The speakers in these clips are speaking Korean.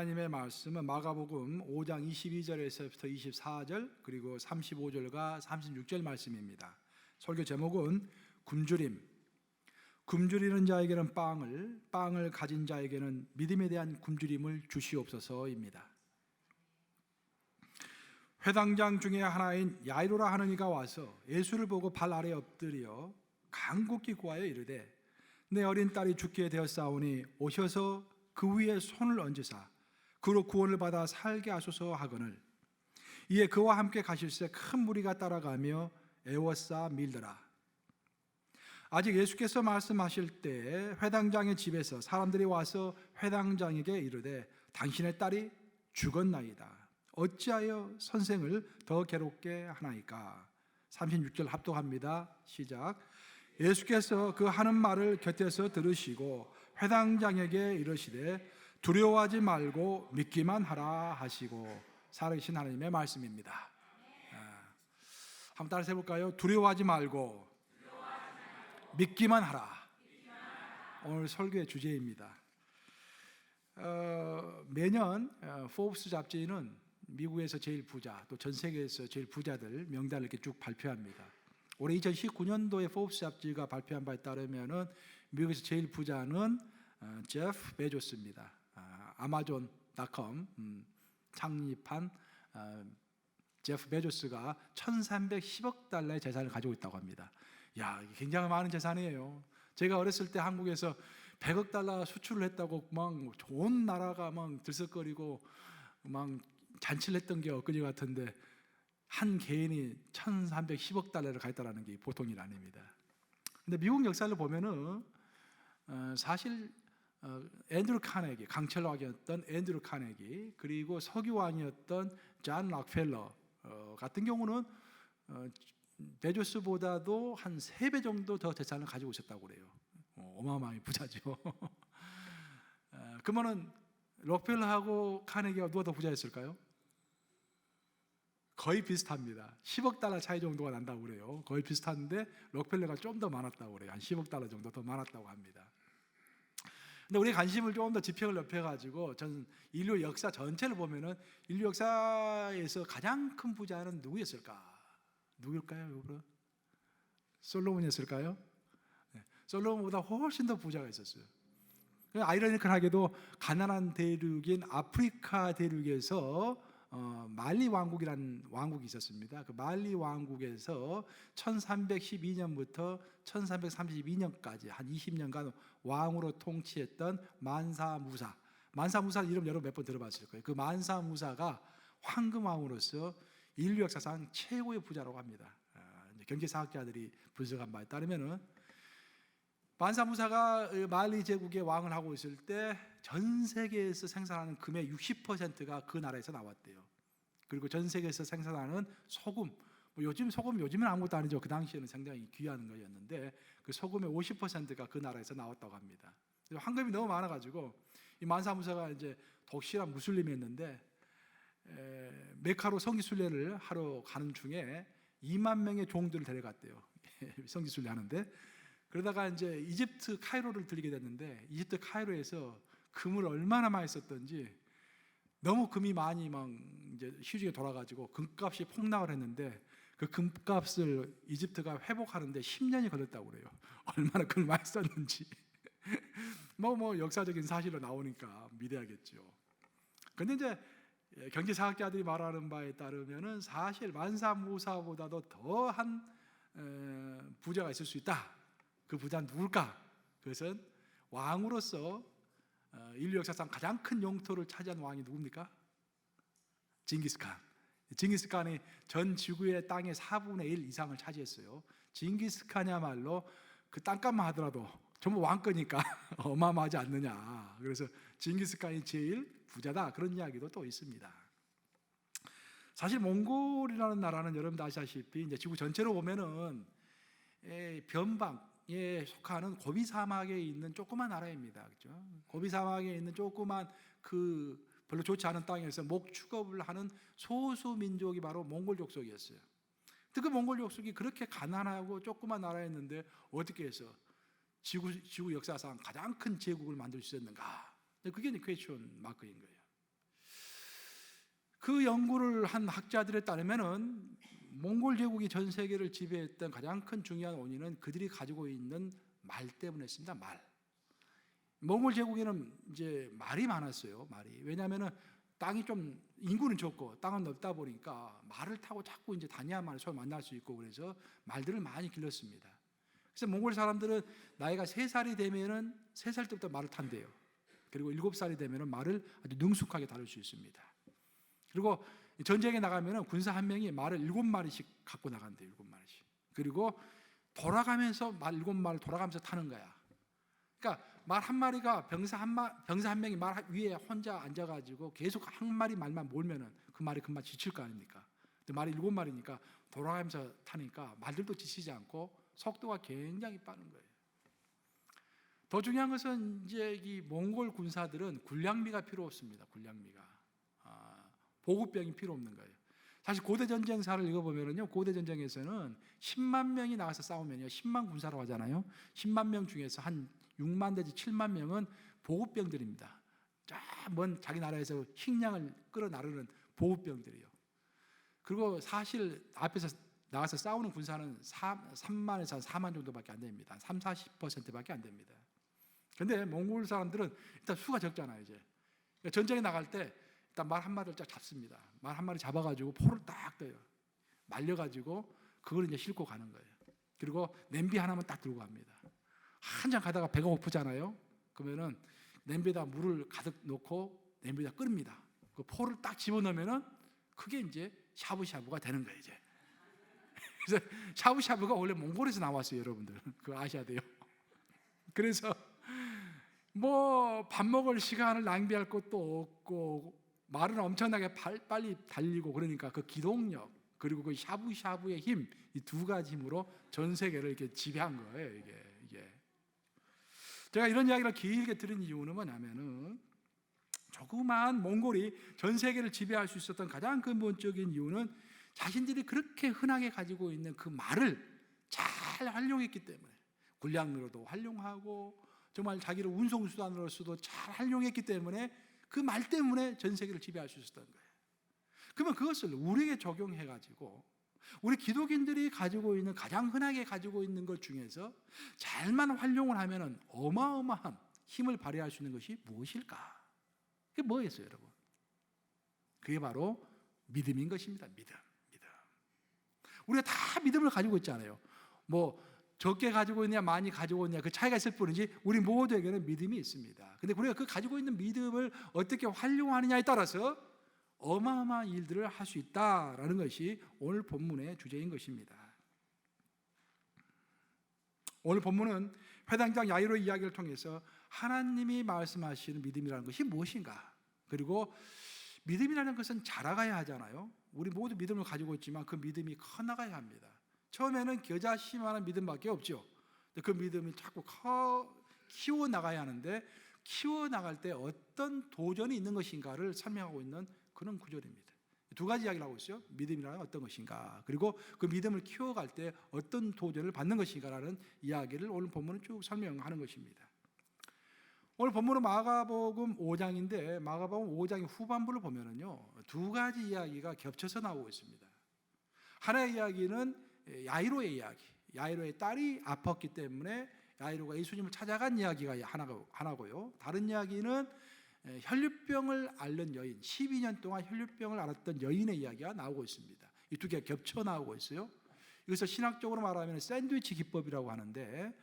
하나님의 말씀은 마가복음 5장 22절에서부터 24절 그리고 35절과 36절 말씀입니다. 설교 제목은 굶주리는 자에게는 빵을 가진 자에게는 믿음에 대한 굶주림을 주시옵소서입니다. 회당장 중에 하나인 야이로라 하는 이가 와서 예수를 보고 발 아래 엎드려 간곡히 구하여 이르되 내 어린 딸이 죽게 되었사오니 오셔서 그 위에 손을 얹으사 그로 구원을 받아 살게 하소서 하거늘 이에 그와 함께 가실새 큰 무리가 따라가며 애워싸 밀더라. 아직 예수께서 말씀하실 때 회당장의 집에서 사람들이 와서 회당장에게 이르되 당신의 딸이 죽었나이다. 어찌하여 선생을 더 괴롭게 하나이까? 36절 합독합니다. 시작. 예수께서 그 하는 말을 곁에서 들으시고 회당장에게 이르시되 두려워하지 말고 믿기만 하라 하시고 살아계신 하나님의 말씀입니다. 한번 따라서 해볼까요? 두려워하지 말고 믿기만 하라. 오늘 설교의 주제입니다. 매년 포브스 잡지는 미국에서 제일 부자, 또 전 세계에서 제일 부자들 명단을 이렇게 쭉 발표합니다. 올해 2019년도에 포브스 잡지가 발표한 바에 따르면은 미국에서 제일 부자는 제프 베조스입니다. 아마존.com 창립한 제프 베조스가 1,310억 달러의 재산을 가지고 있다고 합니다. 야, 굉장히 많은 재산이에요. 제가 어렸을 때 한국에서 100억 달러 수출을 했다고 막 좋은 나라가 막 들썩거리고 막 잔치를 했던 게 엊그제 같은데 한 개인이 1,310억 달러를 가졌다는 게 보통 일 아닙니다. 근데 미국 역사를 보면은 사실 앤드루 카네기, 강철왕이었던 앤드루 카네기, 그리고 석유왕이었던 존 록펠러 같은 경우는 베조스보다도 한 3배 정도 더 재산을 가지고 있었다고 그래요. 어마어마하게 부자죠. 그러면은 록펠러하고 카네기가 누가 더 부자였을까요? 거의 비슷합니다. 10억 달러 차이 정도가 난다고 그래요. 거의 비슷한데 록펠러가 좀 더 많았다고 그래요. 한 10억 달러 정도 더 많았다고 합니다. 근데 우리 관심을 조금 더 지평을 넓혀가지고 전 인류 역사 전체를 보면은 인류 역사에서 가장 큰 부자는 누구였을까? 누구일까요? 솔로몬이었을까요? 네. 솔로몬보다 훨씬 더 부자가 있었어요. 아이러니컬하게도 가난한 대륙인 아프리카 대륙에서 말리 왕국이라는 왕국이 있었습니다. 그 말리 왕국에서 1312년부터 1332년까지 한 20년간 왕으로 통치했던 만사무사 이름 여러분 몇 번 들어봤을 거예요. 그 만사무사가 황금왕으로서 인류 역사상 최고의 부자라고 합니다. 경제사학자들이 분석한 바에 따르면은 만사무사가 말리 제국의 왕을 하고 있을 때 전 세계에서 생산하는 금의 60%가 그 나라에서 나왔대요. 그리고 전 세계에서 생산하는 소금, 요즘은 아무것도 아니죠. 그 당시에는 상당히 귀한 거였는데 그 소금의 50%가 그 나라에서 나왔다고 합니다. 황금이 너무 많아가지고 이 만사무사가 이제 독실한 무슬림이었는데 메카로 성지순례를 하러 가는 중에 2만 명의 종들을 데려갔대요. 성지순례 하는데 그러다가 이제 이집트 카이로를 들리게 됐는데 이집트 카이로에서 금을 얼마나 많이 썼던지 너무 금이 많이 막 이제 시중에 돌아가지고 금값이 폭락을 했는데 그 금값을 이집트가 회복하는데 10년이 걸렸다고 그래요. 얼마나 금을 많이 썼는지 뭐 역사적인 사실로 나오니까 믿어야겠죠. 근데 이제 경제사학자들이 말하는 바에 따르면은 사실 만사무사보다도 더한 부자가 있을 수 있다. 그 부자는 누굴까? 그것은 왕으로서 인류 역사상 가장 큰 영토를 차지한 왕이 누굽니까? 징기스칸. 징기스칸이 전 지구의 땅의 4분의 1 이상을 차지했어요. 징기스칸이야말로 그 땅값만 하더라도 전부 왕거니까 어마어마하지 않느냐. 그래서 징기스칸이 제일 부자다. 그런 이야기도 또 있습니다. 사실 몽골이라는 나라는 여러분 아시다시피 이제 지구 전체로 보면은 변방에 속하는 고비 사막에 있는 조그만 나라입니다. 그렇죠? 고비 사막에 있는 조그만 그 별로 좋지 않은 땅에서 목축업을 하는 소수 민족이 바로 몽골 족속이었어요. 그 몽골 족속이 그렇게 가난하고 조그만 나라였는데 어떻게 해서 지구 역사상 가장 큰 제국을 만들 수 있었는가? 그게 퀘스천 마크인 거예요. 그 연구를 한 학자들에 따르면은 몽골 제국이 전 세계를 지배했던 가장 큰 중요한 원인은 그들이 가지고 있는 말 때문이었습니다. 말. 몽골 제국에는 이제 말이 많았어요. 말이. 왜냐하면은 땅이 좀 인구는 적고 땅은 넓다 보니까 말을 타고 자꾸 이제 다녀야만 서로 만날 수 있고 그래서 말들을 많이 길렀습니다. 그래서 몽골 사람들은 나이가 3살이 되면은 3살 때부터 말을 탄대요. 그리고 7살이 되면은 말을 아주 능숙하게 다룰 수 있습니다. 그리고 전쟁에 나가면은 군사 한 명이 말을 7마리씩 갖고 나간대요. 7마리씩. 그리고 돌아가면서 말 7마리를 돌아가면서 타는 거야. 그러니까 말 한 마리가 병사 한 명이 말 위에 혼자 앉아가지고 계속 한 마리 말만 몰면은 그 말이 금방 지칠 거 아닙니까? 근데 말이 7마리니까 돌아가면서 타니까 말들도 지치지 않고 속도가 굉장히 빠른 거예요. 더 중요한 것은 이제 이 몽골 군사들은 군량미가 필요 없습니다. 군량미가 보급병이 필요 없는 거예요. 사실 고대 전쟁사를 읽어보면요, 고대 전쟁에서는 10만 명이 나가서 싸우면요, 10만 군사라고 하잖아요. 10만 명 중에서 한 6만 내지 7만 명은 보급병들입니다. 먼 자기 나라에서 식량을 끌어 나르는 보급병들이요. 그리고 사실 앞에서 나가서 싸우는 군사는 3만에서 4만 정도밖에 안 됩니다. 30-40%밖에 안 됩니다. 그런데 몽골 사람들은 일단 수가 적잖아요. 이제 전쟁에 나갈 때 일단 말 한 마리를 쫙 잡습니다. 말 한 마리 잡아가지고 포를 딱 떠요. 말려가지고 그걸 이제 싣고 가는 거예요. 그리고 냄비 하나만 딱 들고 갑니다. 한참 가다가 배가 고프잖아요. 그러면은 냄비에다 물을 가득 넣고 냄비에다 끓입니다. 그 포를 딱 집어넣으면은 그게 이제 샤브샤브가 되는 거예요. 이제. 그래서 샤브샤브가 원래 몽골에서 나왔어요, 여러분들. 그거 아셔야 돼요. 그래서 뭐 밥 먹을 시간을 낭비할 것도 없고 말은 엄청나게 빨리 달리고 그러니까 그 기동력 그리고 그 샤브샤브의 힘, 이 두 가지 힘으로 전 세계를 이렇게 지배한 거예요. 이게 제가 이런 이야기를 길게 들은 이유는 뭐냐면은 조그마한 몽골이 전 세계를 지배할 수 있었던 가장 근본적인 이유는 자신들이 그렇게 흔하게 가지고 있는 그 말을 잘 활용했기 때문에 군량으로도 활용하고 정말 자기를 운송수단으로서도 잘 활용했기 때문에 그 말 때문에 전 세계를 지배할 수 있었던 거예요. 그러면 그것을 우리에게 적용해가지고 우리 기독인들이 가지고 있는 가장 흔하게 가지고 있는 것 중에서 잘만 활용을 하면 어마어마한 힘을 발휘할 수 있는 것이 무엇일까? 그게 뭐겠어요, 여러분? 그게 바로 믿음인 것입니다. 믿음. 우리가 다 믿음을 가지고 있잖아요. 뭐 적게 가지고 있냐 많이 가지고 있냐 그 차이가 있을 뿐이지 우리 모두에게는 믿음이 있습니다. 근데 우리가 그 가지고 있는 믿음을 어떻게 활용하느냐에 따라서 어마어마한 일들을 할 수 있다라는 것이 오늘 본문의 주제인 것입니다. 오늘 본문은 회당장 야이로의 이야기를 통해서 하나님이 말씀하시는 믿음이라는 것이 무엇인가, 그리고 믿음이라는 것은 자라가야 하잖아요. 우리 모두 믿음을 가지고 있지만 그 믿음이 커나가야 합니다. 처음에는 겨자씨만한 믿음밖에 없죠. 그 믿음이 자꾸 키워나가야 하는데 키워나갈 때 어떤 도전이 있는 것인가를 설명하고 있는 그런 구절입니다. 두 가지 이야기를 하고 있어요. 믿음이란 어떤 것인가, 그리고 그 믿음을 키워갈 때 어떤 도전을 받는 것인가라는 이야기를 오늘 본문은 쭉 설명하는 것입니다. 오늘 본문은 마가복음 5장인데 마가복음 5장의 후반부를 보면은요, 두 가지 이야기가 겹쳐서 나오고 있습니다. 하나의 이야기는 야이로의 이야기, 야이로의 딸이 아팠기 때문에 야이로가 예수님을 찾아간 이야기가 하나고요. 다른 이야기는 혈류병을 앓는 여인, 12년 동안 혈류병을 앓았던 여인의 이야기가 나오고 있습니다. 이 두 개가 겹쳐 나오고 있어요. 이것을 신학적으로 말하면 샌드위치 기법이라고 하는데,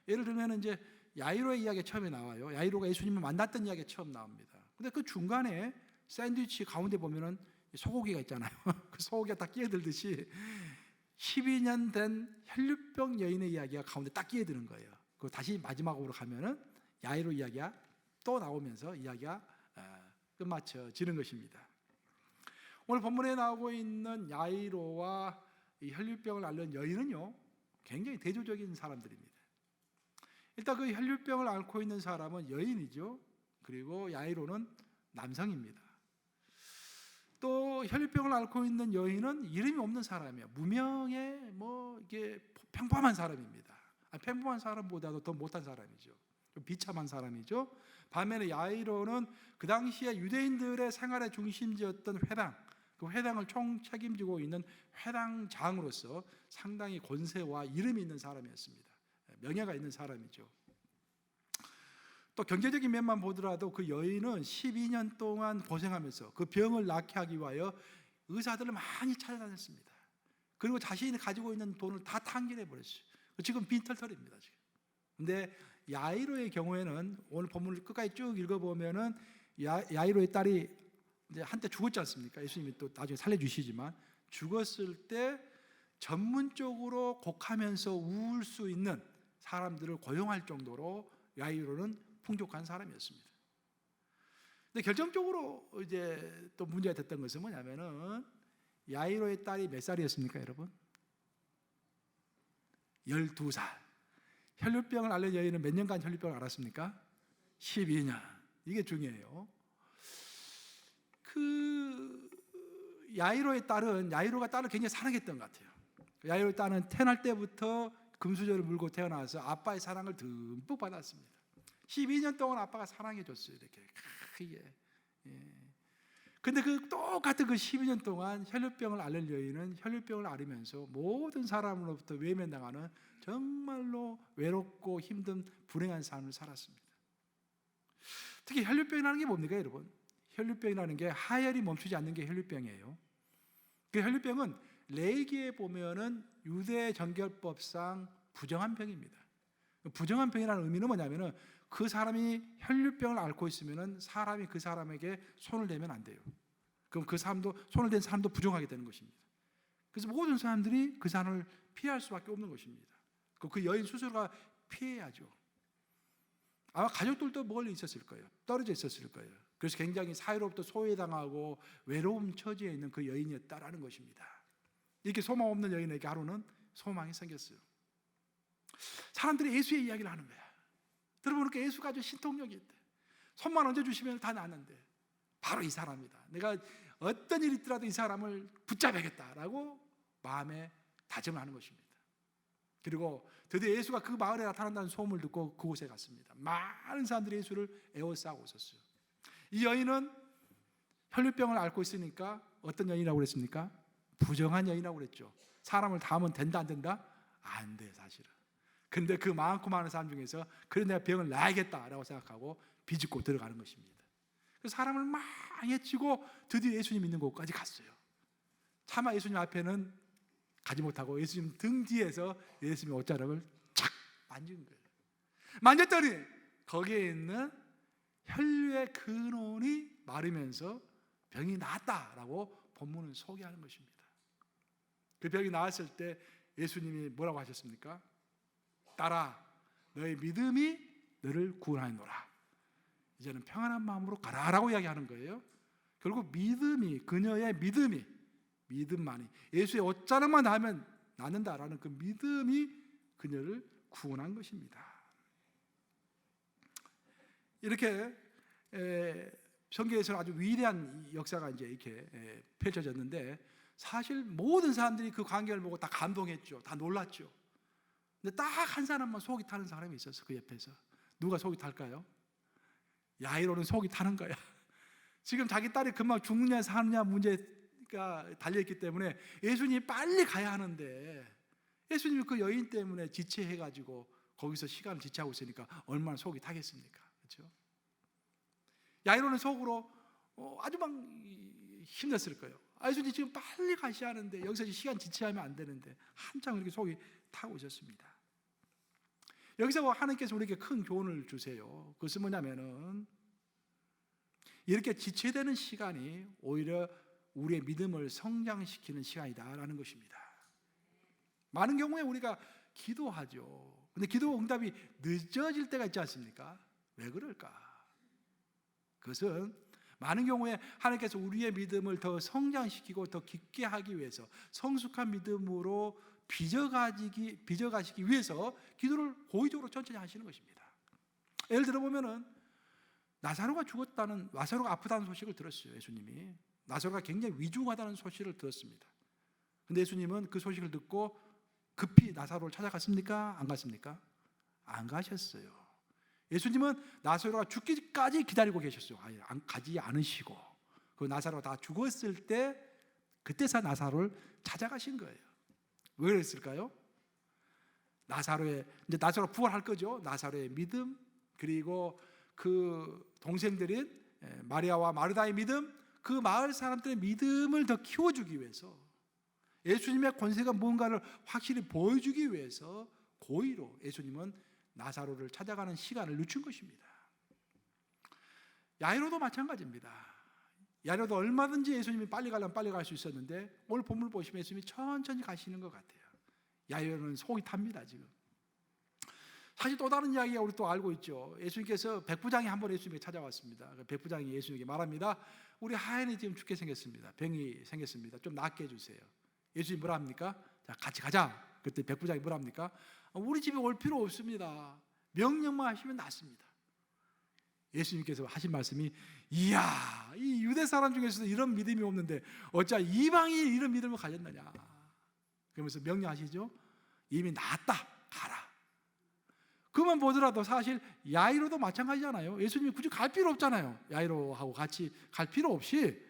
예를 들면 이제 야이로의 이야기가 처음에 나와요. 야이로가 예수님을 만났던 이야기가 처음 나옵니다. 근데 그 중간에 샌드위치 가운데 보면은 소고기가 있잖아요. 그 소고기가 딱 끼어들듯이 12년 된 혈류병 여인의 이야기가 가운데 딱 끼어드는 거예요. 그 다시 마지막으로 가면은 야이로 이야기가 또 나오면서 이야기가 끝마쳐지는 것입니다. 오늘 본문에 나오고 있는 야이로와 이 혈류병을 앓는 여인은요, 굉장히 대조적인 사람들입니다. 일단 그 혈류병을 앓고 있는 사람은 여인이죠. 그리고 야이로는 남성입니다. 또 혈류병을 앓고 있는 여인은 이름이 없는 사람이에요. 무명의 이게 평범한 사람입니다. 평범한 사람보다도 더 못한 사람이죠. 좀 비참한 사람이죠. 반면에 야이로는 그 당시에 유대인들의 생활의 중심지였던 회당, 그 회당을 총 책임지고 있는 회당장으로서 상당히 권세와 이름이 있는 사람이었습니다. 명예가 있는 사람이죠. 또 경제적인 면만 보더라도 그 여인은 12년 동안 고생하면서 그 병을 낫게 하기 위하여 의사들을 많이 찾아다녔습니다. 그리고 자신이 가지고 있는 돈을 다 탕진해 버렸어요. 지금 빈털털입니다. 지금. 근데 야이로의 경우에는 오늘 본문을 끝까지 쭉 읽어보면은 야이로의 딸이 이제 한때 죽었지 않습니까? 예수님이 또 나중에 살려주시지만 죽었을 때 전문적으로 곡하면서 울 수 있는 사람들을 고용할 정도로 야이로는 풍족한 사람이었습니다. 근데 결정적으로 이제 또 문제가 됐던 것은 뭐냐면은 야이로의 딸이 몇 살이었습니까, 여러분? 12살. 혈류병을 앓는 여인은 몇 년간 혈류병을 앓았습니까? 12년. 이게 중요해요. 그 야이로가 딸을 굉장히 사랑했던 것 같아요. 야이로의 딸은 태어날 때부터 금수저를 물고 태어나서 아빠의 사랑을 듬뿍 받았습니다. 12년 동안 아빠가 사랑해줬어요. 이렇게 크게. 근데 그 똑같은 그 12년 동안 혈류병을 앓는 여인은 혈류병을 앓으면서 모든 사람으로부터 외면당하는 정말로 외롭고 힘든 불행한 삶을 살았습니다. 특히 혈류병이라는 게 뭡니까, 여러분? 혈류병이라는 게 하혈이 멈추지 않는 게 혈류병이에요. 그 혈류병은 레이기에 보면은 유대 정결법상 부정한 병입니다. 부정한 병이라는 의미는 뭐냐면은 그 사람이 혈류병을 앓고 있으면은 사람이 그 사람에게 손을 대면 안 돼요. 그럼 그 사람도 손을 댄 사람도 부정하게 되는 것입니다. 그래서 모든 사람들이 그 사람을 피할 수밖에 없는 것입니다. 그 여인 스스로가 피해야죠. 아마 가족들도 멀리 있었을 거예요. 떨어져 있었을 거예요. 그래서 굉장히 사회로부터 소외당하고 외로움 처지에 있는 그 여인이었다라는 것입니다. 이렇게 소망 없는 여인에게 하루는 소망이 생겼어요. 사람들이 예수의 이야기를 하는 거야. 들어보니까 예수가 아주 신통력이 있대. 손만 얹어주시면 다 나는데 바로 이 사람이다. 내가 어떤 일이 있더라도 이 사람을 붙잡아야겠다라고 마음에 다짐을 하는 것입니다. 그리고 드디어 예수가 그 마을에 나타난다는 소문을 듣고 그곳에 갔습니다. 많은 사람들이 예수를 에워싸고 있었어요. 이 여인은 혈류병을 앓고 있으니까 어떤 여인이라고 그랬습니까? 부정한 여인이라고 그랬죠. 사람을 닿으면 된다 안 된다? 안 돼, 사실은. 근데 그 많고 많은 사람 중에서 그래 내가 병을 나야겠다라고 생각하고 비집고 들어가는 것입니다. 그래서 사람을 많이 해치고 드디어 예수님 있는 곳까지 갔어요. 차마 예수님 앞에는 가지 못하고 예수님 등 뒤에서 예수님의 옷자락을 착 만진 거예요. 만졌더니 거기에 있는 혈류의 근원이 마르면서 병이 나았다라고 본문은 소개하는 것입니다. 그 병이 나았을 때 예수님이 뭐라고 하셨습니까? 딸아, 너의 믿음이 너를 구원하노라. 이제는 평안한 마음으로 가라라고 이야기하는 거예요. 결국 그녀의 믿음만이 예수의 옷자락만 닿으면 낫는다라는 그 믿음이 그녀를 구원한 것입니다. 이렇게 성경에서는 아주 위대한 역사가 이제 이렇게 펼쳐졌는데 사실 모든 사람들이 그 광경을 보고 다 감동했죠. 다 놀랐죠. 근데 딱 한 사람만 속이 타는 사람이 있었어. 그 옆에서. 누가 속이 탈까요? 야이로는 속이 타는 거야. 지금 자기 딸이 금방 죽느냐 사느냐 문제가 달려있기 때문에 예수님이 빨리 가야 하는데 예수님이 그 여인 때문에 지체해가지고 거기서 시간을 지체하고 있으니까 얼마나 속이 타겠습니까? 그렇죠? 야이로는 속으로 아주 막 힘냈을 거예요. 예수님 지금 빨리 가셔야 하는데 여기서 시간 지체하면 안 되는데 한참 이렇게 속이 타고 있었습니다. 여기서 하나님께서 우리에게 큰 교훈을 주세요. 그것은 뭐냐면은 이렇게 지체되는 시간이 오히려 우리의 믿음을 성장시키는 시간이다라는 것입니다. 많은 경우에 우리가 기도하죠. 근데 기도 응답이 늦어질 때가 있지 않습니까? 왜 그럴까? 그것은 많은 경우에 하나님께서 우리의 믿음을 더 성장시키고 더 깊게 하기 위해서 성숙한 믿음으로 빚어가시기 위해서 기도를 고의적으로 천천히 하시는 것입니다. 예를 들어 보면은 나사로가 아프다는 소식을 들었어요. 예수님이 나사로가 굉장히 위중하다는 소식을 들었습니다. 근데 예수님은 그 소식을 듣고 급히 나사로를 찾아갔습니까? 안 갔습니까? 안 가셨어요. 예수님은 나사로가 죽기까지 기다리고 계셨어요. 가지 않으시고 그 나사로가 다 죽었을 때 그때서 나사로를 찾아가신 거예요. 왜 그랬을까요? 나사로 부활할 거죠. 나사로의 믿음, 그리고 그 동생들인 마리아와 마르다의 믿음, 그 마을 사람들의 믿음을 더 키워주기 위해서, 예수님의 권세가 뭔가를 확실히 보여주기 위해서 고의로 예수님은 나사로를 찾아가는 시간을 늦춘 것입니다. 야이로도 마찬가지입니다. 야이로도 얼마든지 예수님이 빨리 가려면 빨리 갈 수 있었는데 오늘 본문 보시면 예수님이 천천히 가시는 것 같아요. 야이로는 속이 탑니다. 지금 사실 또 다른 이야기가 우리 또 알고 있죠. 예수님께서 백부장이 한번 예수님에게 찾아왔습니다. 백부장이 예수님에게 말합니다. 우리 하인이 지금 죽게 생겼습니다. 병이 생겼습니다. 좀 낫게 해주세요. 예수님이 뭐라 합니까? 자, 같이 가자. 그때 백부장이 뭐라 합니까? 우리 집에 올 필요 없습니다. 명령만 하시면 낫습니다. 예수님께서 하신 말씀이, 이야, 이 유대 사람 중에서도 이런 믿음이 없는데 어찌 이방인이 이런 믿음을 가졌느냐. 그러면서 명령하시죠. 이미 낫다, 가라. 그만 보더라도 사실 야이로도 마찬가지잖아요. 예수님이 굳이 갈 필요 없잖아요. 야이로하고 같이 갈 필요 없이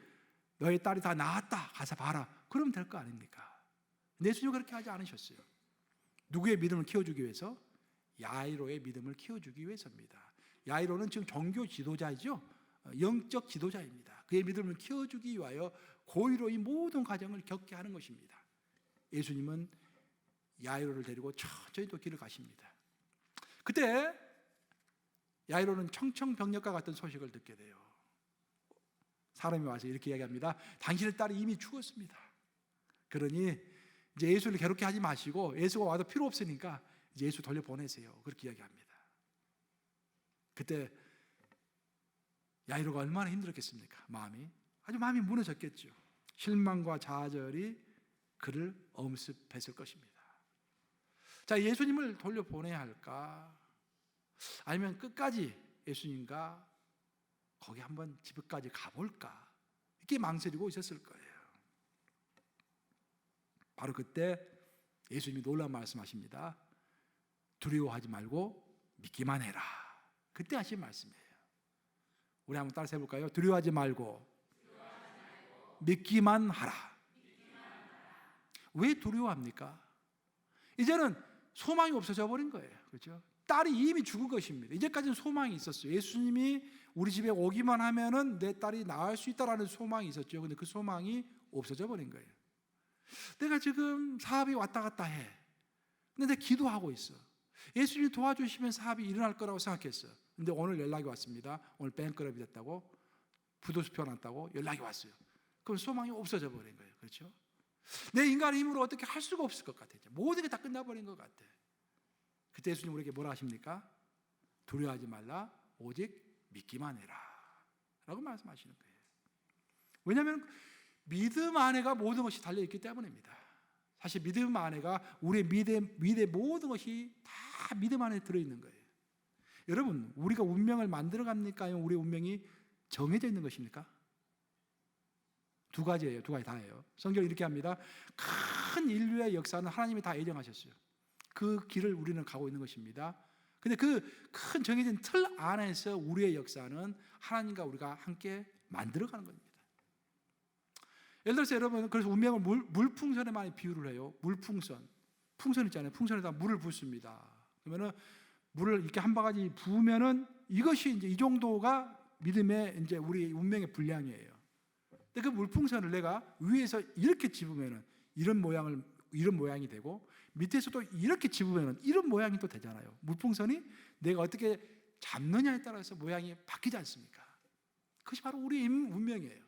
너의 딸이 다 나았다, 가서 봐라. 그러면 될 거 아닙니까? 근데 예수님은 그렇게 하지 않으셨어요. 누구의 믿음을 키워주기 위해서? 야이로의 믿음을 키워주기 위해서입니다. 야이로는 지금 종교 지도자이죠. 영적 지도자입니다. 그의 믿음을 키워주기 위하여 고의로 이 모든 과정을 겪게 하는 것입니다. 예수님은 야이로를 데리고 천천히 또 길을 가십니다. 그때 야이로는 청청병력과 같은 소식을 듣게 돼요. 사람이 와서 이렇게 이야기합니다. 당신의 딸이 이미 죽었습니다. 그러니 이제 예수를 괴롭게 하지 마시고 예수가 와도 필요 없으니까 이제 예수 돌려보내세요. 그렇게 이야기합니다. 그때 야이로가 얼마나 힘들었겠습니까? 마음이 무너졌겠죠. 실망과 좌절이 그를 엄습했을 것입니다. 자, 예수님을 돌려보내야 할까? 아니면 끝까지 예수님과 거기 한번 집까지 가볼까? 이렇게 망설이고 있었을 거예요. 바로 그때 예수님이 놀라운 말씀하십니다. 두려워하지 말고 믿기만 해라. 그때 하신 말씀이에요. 우리 한번 따라서 해볼까요? 두려워하지 말고 믿기만 하라. 왜 두려워합니까? 이제는 소망이 없어져 버린 거예요. 그렇죠? 딸이 이미 죽은 것입니다. 이제까지는 소망이 있었어요. 예수님이 우리 집에 오기만 하면은 내 딸이 나을 수 있다라는 소망이 있었죠. 근데 그 소망이 없어져 버린 거예요. 내가 지금 사업이 왔다 갔다 해. 근데 내가 기도하고 있어. 예수님이 도와주시면 사업이 일어날 거라고 생각했어. 근데 오늘 연락이 왔습니다. 오늘 뱅크럽이 됐다고, 부도수표 났다고 연락이 왔어요. 그럼 소망이 없어져 버린 거예요. 그렇죠? 내 인간의 힘으로 어떻게 할 수가 없을 것 같아요. 모든 게 다 끝나버린 것 같아. 그때 예수님 우리에게 뭐라 하십니까? 두려워하지 말라, 오직 믿기만 해라 라고 말씀하시는 거예요. 왜냐하면 믿음 안에가 모든 것이 달려있기 때문입니다. 사실 믿음 안에가 우리의 미래 모든 것이 다 믿음 안에 들어있는 거예요. 여러분, 우리가 운명을 만들어갑니까? 아니면 우리의 운명이 정해져 있는 것입니까? 두 가지예요. 두 가지 다예요. 성경이 이렇게 합니다. 큰 인류의 역사는 하나님이 다 예정하셨어요. 그 길을 우리는 가고 있는 것입니다. 근데 그 큰 정해진 틀 안에서 우리의 역사는 하나님과 우리가 함께 만들어가는 겁니다. 예를 들어서 여러분, 그래서 운명을 물풍선에 많이 비유를 해요. 물풍선, 풍선 있잖아요. 풍선에다 물을 붓습니다. 그러면은 물을 이렇게 한 바가지 부으면은 이것이 이제 이 정도가 믿음의 이제 우리 운명의 분량이에요. 근데 그 물풍선을 내가 위에서 이렇게 집으면은 이런 모양이 되고, 밑에서도 이렇게 집으면은 이런 모양이 또 되잖아요. 물풍선이 내가 어떻게 잡느냐에 따라서 모양이 바뀌지 않습니까? 그것이 바로 우리의 운명이에요.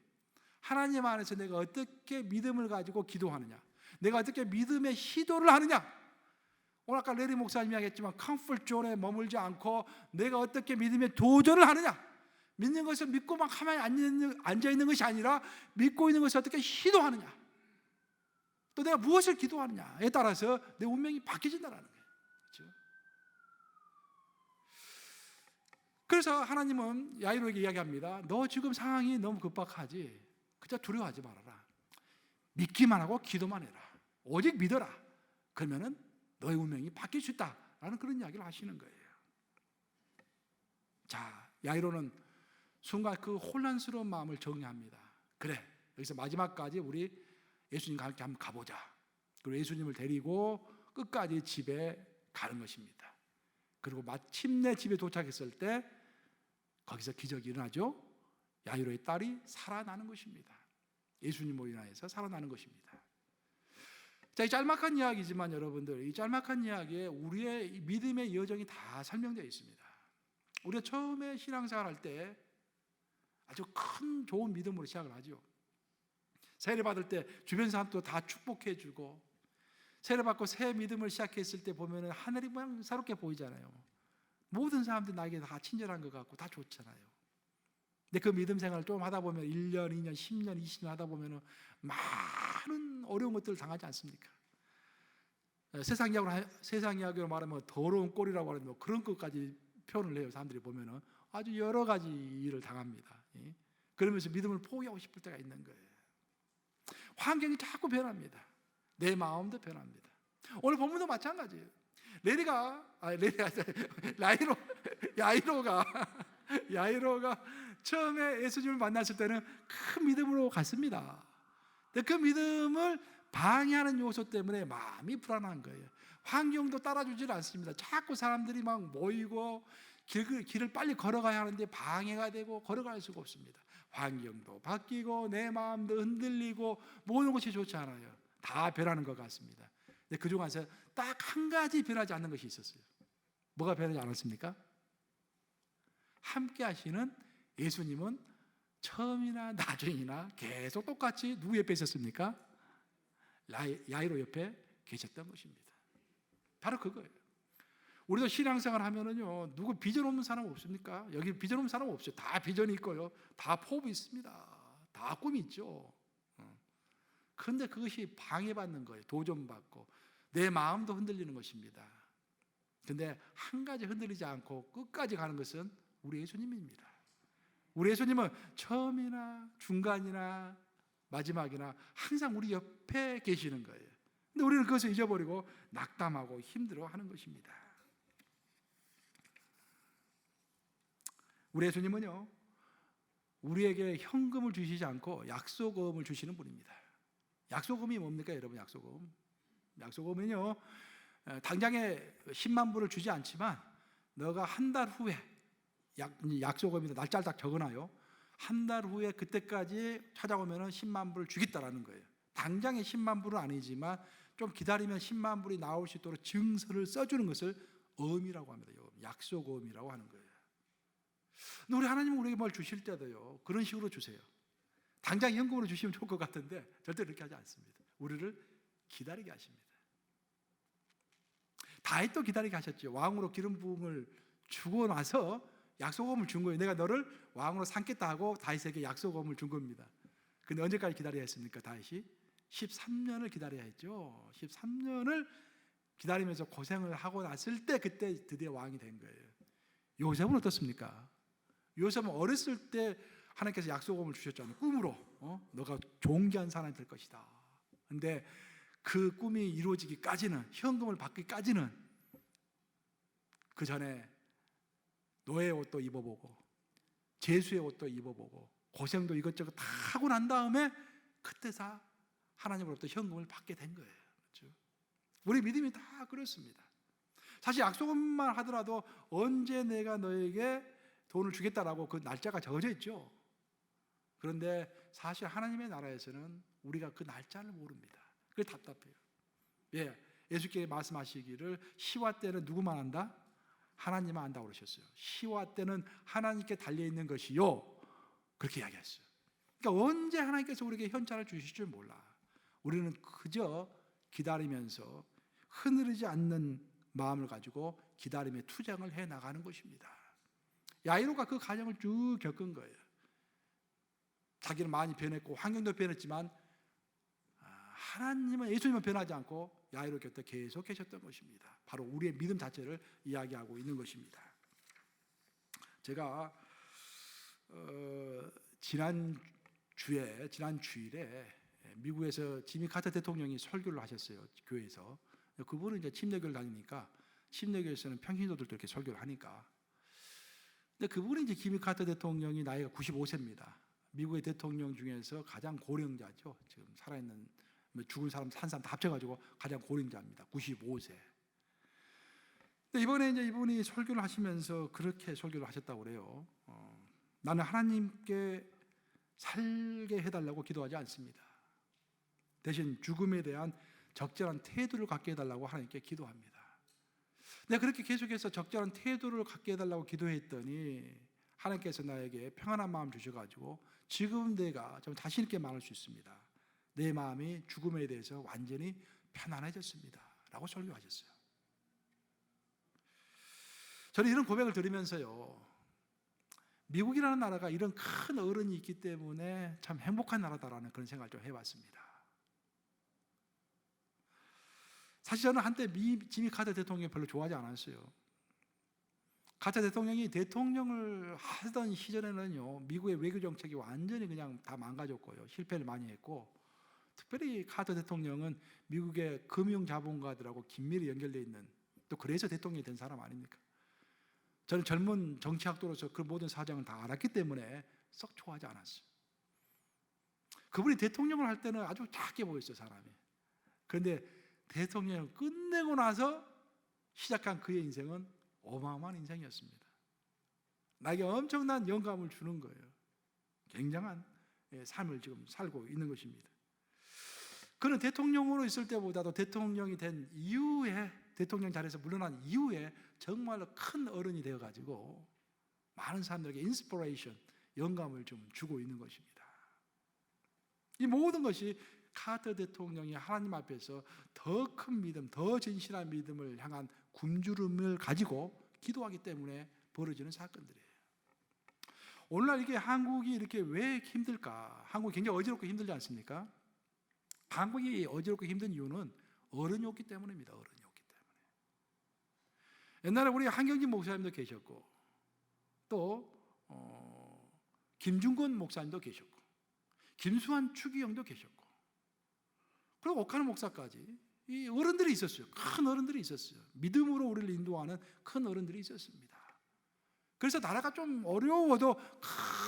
하나님 안에서 내가 어떻게 믿음을 가지고 기도하느냐, 내가 어떻게 믿음의 시도를 하느냐. 오늘 아까 레리 목사님이 하겠지만 컴포트 존에 머물지 않고 내가 어떻게 믿음의 도전을 하느냐. 믿는 것을 믿고 막 가만히 앉아있는 것이 아니라 믿고 있는 것을 어떻게 시도하느냐, 또 내가 무엇을 기도하느냐에 따라서 내 운명이 바뀌어진다는 거예요. 그렇죠? 그래서 하나님은 야이로에게 이야기합니다. 너 지금 상황이 너무 급박하지. 그저 두려워하지 말아라. 믿기만 하고 기도만 해라. 오직 믿어라. 그러면은 너의 운명이 바뀔 수 있다라는 그런 이야기를 하시는 거예요. 자, 야이로는 순간 그 혼란스러운 마음을 정리합니다. 그래, 여기서 마지막까지 우리 예수님과 함께 한번 가보자. 그리고 예수님을 데리고 끝까지 집에 가는 것입니다. 그리고 마침내 집에 도착했을 때 거기서 기적이 일어나죠. 야이로의 딸이 살아나는 것입니다. 예수님으로 인하여서 살아나는 것입니다. 자, 이 짤막한 이야기지만 여러분들, 이 짤막한 이야기에 우리의 믿음의 여정이 다 설명되어 있습니다. 우리가 처음에 신앙생활 할 때 아주 큰 좋은 믿음으로 시작을 하죠. 세례 받을 때 주변 사람도 다 축복해 주고, 세례 받고 새 믿음을 시작했을 때 보면은 하늘이 그냥 새롭게 보이잖아요. 모든 사람들이 나에게 다 친절한 것 같고 다 좋잖아요. 근데 그 믿음 생활을 좀 하다 보면 1년, 2년, 10년, 20년 하다 보면은 많은 어려운 것들을 당하지 않습니까? 세상 이야기로 말하면 더러운 꼴이라고 하는 뭐 그런 것까지 표현을 해요. 사람들이 보면은 아주 여러 가지 일을 당합니다. 그러면서 믿음을 포기하고 싶을 때가 있는 거예요. 환경이 자꾸 변합니다. 내 마음도 변합니다. 오늘 본문도 마찬가지예요. 야이로가 처음에 예수님을 만났을 때는 큰 믿음으로 갔습니다. 근데 그 믿음을 방해하는 요소 때문에 마음이 불안한 거예요. 환경도 따라주질 않습니다. 자꾸 사람들이 막 모이고 길을 빨리 걸어가야 하는데 방해가 되고 걸어갈 수가 없습니다. 환경도 바뀌고 내 마음도 흔들리고 모든 것이 좋지 않아요. 다 변하는 것 같습니다. 근데 그 중에서 딱 한 가지 변하지 않는 것이 있었어요. 뭐가 변하지 않았습니까? 함께 하시는 예수님은 처음이나 나중이나 계속 똑같이 누구 옆에 있었습니까? 야이로 옆에 계셨던 것입니다. 바로 그거예요. 우리도 신앙생활 하면은요, 누구 비전 없는 사람 없습니까? 여기 비전 없는 사람 없어요. 다 비전이 있고요, 다 포부 있습니다. 다 꿈이 있죠. 그런데 그것이 방해받는 거예요. 도전받고 내 마음도 흔들리는 것입니다. 그런데 한 가지 흔들리지 않고 끝까지 가는 것은 우리 예수님입니다. 우리 예수님은 처음이나 중간이나 마지막이나 항상 우리 옆에 계시는 거예요. 근데 우리는 그것을 잊어버리고 낙담하고 힘들어하는 것입니다. 우리 예수님은요, 우리에게 현금을 주시지 않고 약속금을 주시는 분입니다. 약속금이 뭡니까, 여러분? 약속금은요, 당장에 10만 불을 주지 않지만 너가 한 달 후에, 약속금이 날짜를 딱 적어놔요. 한 달 후에 그때까지 찾아오면 10만 불을 주겠다라는 거예요. 당장에 10만 불은 아니지만 좀 기다리면 10만 불이 나올 수 있도록 증서를 써주는 것을 어음이라고 합니다. 약속어음이라고 하는 거예요. 근데 우리 하나님은 우리에게 뭘 주실 때도요, 그런 식으로 주세요. 당장 현금으로 주시면 좋을 것 같은데 절대 그렇게 하지 않습니다. 우리를 기다리게 하십니다. 다윗도 기다리게 하셨죠. 왕으로 기름 부음을 주고 나서 약속음을 준 거예요. 내가 너를 왕으로 삼겠다 하고 다윗에게 약속음을 준 겁니다. 근데 언제까지 기다려야 했습니까? 다윗이 13년을 기다려야 했죠. 13년을 기다리면서 고생을 하고 났을 때 그때 드디어 왕이 된 거예요. 요셉은 어떻습니까? 요셉은 어렸을 때 하나님께서 약속음을 주셨잖아요. 꿈으로 너가 존귀한 사람이 될 것이다. 근데 그 꿈이 이루어지기까지는, 현금을 받기까지는 그 전에 노예의 옷도 입어보고 제수의 옷도 입어보고 고생도 이것저것 다 하고 난 다음에 그때서 하나님으로부터 현금을 받게 된 거예요. 그렇죠? 우리 믿음이 다 그렇습니다. 사실 약속만 하더라도 언제 내가 너에게 돈을 주겠다라고 그 날짜가 적어져 있죠. 그런데 사실 하나님의 나라에서는 우리가 그 날짜를 모릅니다. 그게 답답해요. 예수께서 말씀하시기를 시와 때는 누구만 안다? 하나님만 안다고 그러셨어요. 시와 때는 하나님께 달려있는 것이요, 그렇게 이야기했어요. 그러니까 언제 하나님께서 우리에게 현찰을 주실 줄 몰라. 우리는 그저 기다리면서 흐느리지 않는 마음을 가지고 기다림의 투쟁을 해나가는 것입니다. 야이로가 그 과정을 쭉 겪은 거예요. 자기는 많이 변했고 환경도 변했지만 하나님은, 예수님은 변하지 않고 야이로 곁에 계속 계셨던 것입니다. 바로 우리의 믿음 자체를 이야기하고 있는 것입니다. 제가 지난 주일에 미국에서 지미 카터 대통령이 설교를 하셨어요. 교회에서. 그분은 이제 침례교를 다니니까 침례교에서는 평신도들도 이렇게 설교를 하니까 근데 그분이 이제 지미 카터 대통령이 나이가 95세입니다. 미국의 대통령 중에서 가장 고령자죠. 지금 살아있는 죽은 사람 한 사람 다 합쳐가지고 가장 고령자입니다. 95세. 근데 이번에 이제 이분이 설교를 하시면서 그렇게 설교를 하셨다고 그래요. 나는 하나님께 살게 해달라고 기도하지 않습니다. 대신 죽음에 대한 적절한 태도를 갖게 해달라고 하나님께 기도합니다. 내가 그렇게 계속해서 적절한 태도를 갖게 해달라고 기도했더니 하나님께서 나에게 평안한 마음 주셔가지고 지금 내가 좀 자신 있게 말할 수 있습니다. 내 마음이 죽음에 대해서 완전히 편안해졌습니다 라고 설교하셨어요. 저는 이런 고백을 들으면서요, 미국이라는 나라가 이런 큰 어른이 있기 때문에 참 행복한 나라다라는 그런 생각을 좀 해봤습니다. 사실 저는 한때 지미 카터 대통령이 별로 좋아하지 않았어요. 카터 대통령이 대통령을 하던 시절에는요, 미국의 외교 정책이 완전히 그냥 다 망가졌고요, 실패를 많이 했고, 특별히 카터 대통령은 미국의 금융 자본가들하고 긴밀히 연결되어 있는, 또 그래서 대통령이 된 사람 아닙니까? 저는 젊은 정치학도로서 그 모든 사정을 다 알았기 때문에 썩 좋아하지 않았어요. 그분이 대통령을 할 때는 아주 작게 보였어요, 사람이. 그런데 대통령을 끝내고 나서 시작한 그의 인생은 어마어마한 인생이었습니다. 나에게 엄청난 영감을 주는 거예요. 굉장한 삶을 지금 살고 있는 것입니다. 그는 대통령으로 있을 때보다도 대통령이 된 이후에, 대통령 자리에서 물러난 이후에 정말로 큰 어른이 되어가지고 많은 사람들에게 인스피레이션, 영감을 좀 주고 있는 것입니다. 이 모든 것이 카터 대통령이 하나님 앞에서 더 큰 믿음, 더 진실한 믿음을 향한 굶주림을 가지고 기도하기 때문에 벌어지는 사건들이에요. 오늘날 이게 한국이 이렇게 왜 힘들까? 한국이 굉장히 어지럽고 힘들지 않습니까? 한국이 어지럽고 힘든 이유는 어른이 없기 때문입니다. 어른이 없기 때문에. 옛날에 우리 한경진 목사님도 계셨고, 또 김중건 목사님도 계셨고, 김수환 추기영도 계셨고, 그리고 옥하는 목사까지 이 어른들이 있었어요. 큰 어른들이 있었어요. 믿음으로 우리를 인도하는 큰 어른들이 있었습니다. 그래서 나라가 좀 어려워도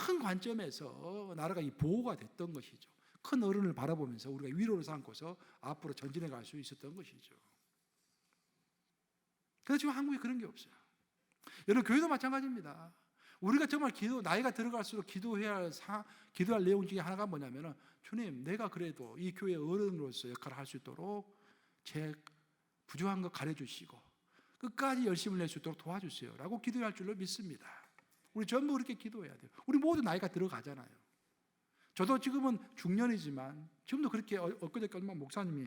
큰 관점에서 나라가 이 보호가 됐던 것이죠. 큰 어른을 바라보면서 우리가 위로를 삼고서 앞으로 전진해 갈 수 있었던 것이죠. 그런데 지금 한국에 그런 게 없어요. 여러분, 교회도 마찬가지입니다. 우리가 정말 나이가 들어갈수록 기도할 내용 중에 하나가 뭐냐면은, 주님, 내가 그래도 이 교회 어른으로서 역할을 할 수 있도록 제 부족한 거 가려주시고 끝까지 열심을 낼 수 있도록 도와주세요 라고 기도할 줄로 믿습니다. 우리 전부 그렇게 기도해야 돼요. 우리 모두 나이가 들어가잖아요. 저도 지금은 중년이지만 지금도 그렇게 엊그저께 얼마 목사님이,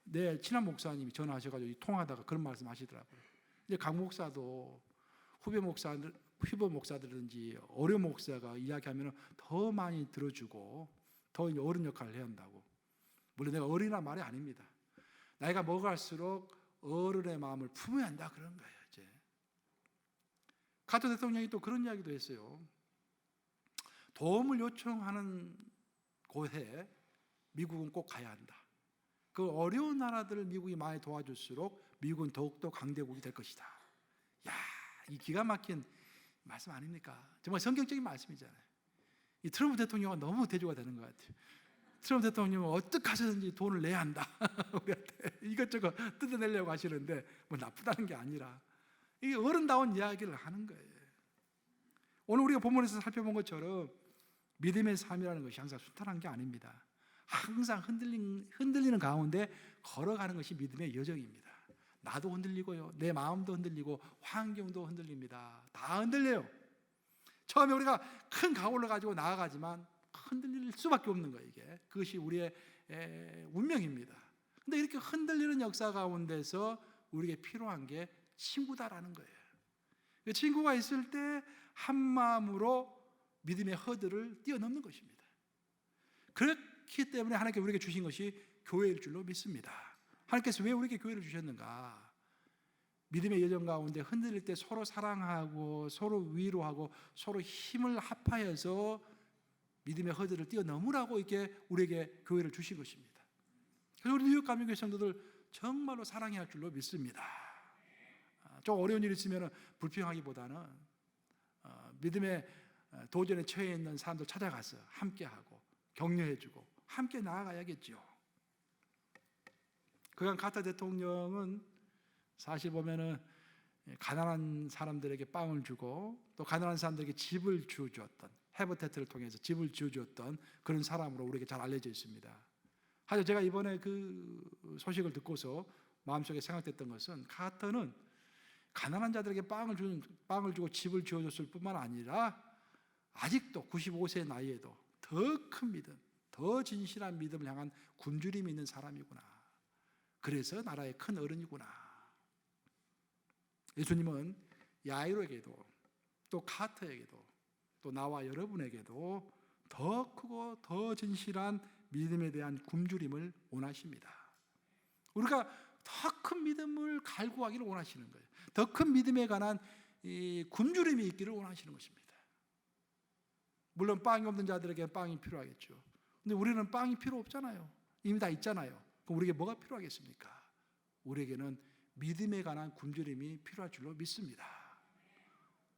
내 친한 목사님이 전화하셔가지고 통화하다가 그런 말씀 하시더라고요. 이제 강 목사도 후배 목사들든지 어려 목사가 이야기하면 더 많이 들어주고 더 어른 역할을 해야 한다고. 물론 내가 어린이란 말이 아닙니다. 나이가 먹어갈수록 어른의 마음을 품어야 한다 그런 거예요. 이제 카터 대통령이 또 그런 이야기도 했어요. 도움을 요청하는 곳에 미국은 꼭 가야 한다. 그 어려운 나라들을 미국이 많이 도와줄수록 미국은 더욱더 강대국이 될 것이다. 야, 이 기가 막힌 말씀 아닙니까? 정말 성경적인 말씀이잖아요. 이 트럼프 대통령은 너무 대조가 되는 것 같아요. 트럼프 대통령은 어떻게 하셔든지 돈을 내야 한다. 우리한테 이것저것 뜯어내려고 하시는데 뭐 나쁘다는 게 아니라 이게 어른다운 이야기를 하는 거예요. 오늘 우리가 본문에서 살펴본 것처럼 믿음의 삶이라는 것이 항상 순탄한 게 아닙니다. 항상 흔들리는 가운데 걸어가는 것이 믿음의 여정입니다. 나도 흔들리고요, 내 마음도 흔들리고 환경도 흔들립니다. 다 흔들려요. 처음에 우리가 큰 각오를 가지고 나아가지만 흔들릴 수밖에 없는 거예요. 이게 그것이 우리의 운명입니다. 근데 이렇게 흔들리는 역사 가운데서 우리에게 필요한 게 친구다라는 거예요. 그 친구가 있을 때 한 마음으로 믿음의 허들을 뛰어넘는 것입니다. 그렇기 때문에 하나님께 우리에게 주신 것이 교회일 줄로 믿습니다. 하나님께서 왜 우리에게 교회를 주셨는가? 믿음의 여정 가운데 흔들릴 때 서로 사랑하고 서로 위로하고 서로 힘을 합하여서 믿음의 허들을 뛰어넘으라고 이렇게 우리에게 교회를 주신 것입니다. 그래서 우리 뉴욕 감리교회 성도들 정말로 사랑해야 할 줄로 믿습니다. 좀 어려운 일이 있으면 불평하기보다는 믿음의 도전에 처해 있는 사람들 찾아가서 함께하고 격려해주고 함께 나아가야겠죠. 그간 카터 대통령은 사실 보면은 가난한 사람들에게 빵을 주고 또 가난한 사람들에게 집을 주었던, 해버테트를 통해서 집을 지어주었던 그런 사람으로 우리에게 잘 알려져 있습니다. 하여튼 제가 이번에 그 소식을 듣고서 마음속에 생각됐던 것은 카터는 가난한 자들에게 빵을 주고 집을 지어줬을 뿐만 아니라 아직도 95세의 나이에도 더 큰 믿음, 더 진실한 믿음을 향한 굶주림이 있는 사람이구나. 그래서 나라의 큰 어른이구나. 예수님은 야이로에게도 또 카터에게도 또 나와 여러분에게도 더 크고 더 진실한 믿음에 대한 굶주림을 원하십니다. 우리가 더 큰 믿음을 갈구하기를 원하시는 거예요. 더 큰 믿음에 관한 이 굶주림이 있기를 원하시는 것입니다. 물론 빵이 없는 자들에게 빵이 필요하겠죠. 근데 우리는 빵이 필요 없잖아요. 이미 다 있잖아요. 그럼 우리에게 뭐가 필요하겠습니까? 우리에게는 믿음에 관한 굶주림이 필요할 줄로 믿습니다.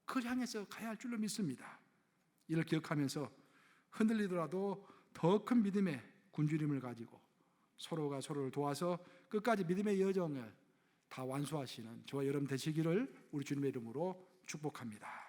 그걸 향해서 가야 할 줄로 믿습니다. 이를 기억하면서 흔들리더라도 더 큰 믿음의 굶주림을 가지고 서로가 서로를 도와서 끝까지 믿음의 여정을 다 완수하시는 저와 여러분 되시기를 우리 주님의 이름으로 축복합니다.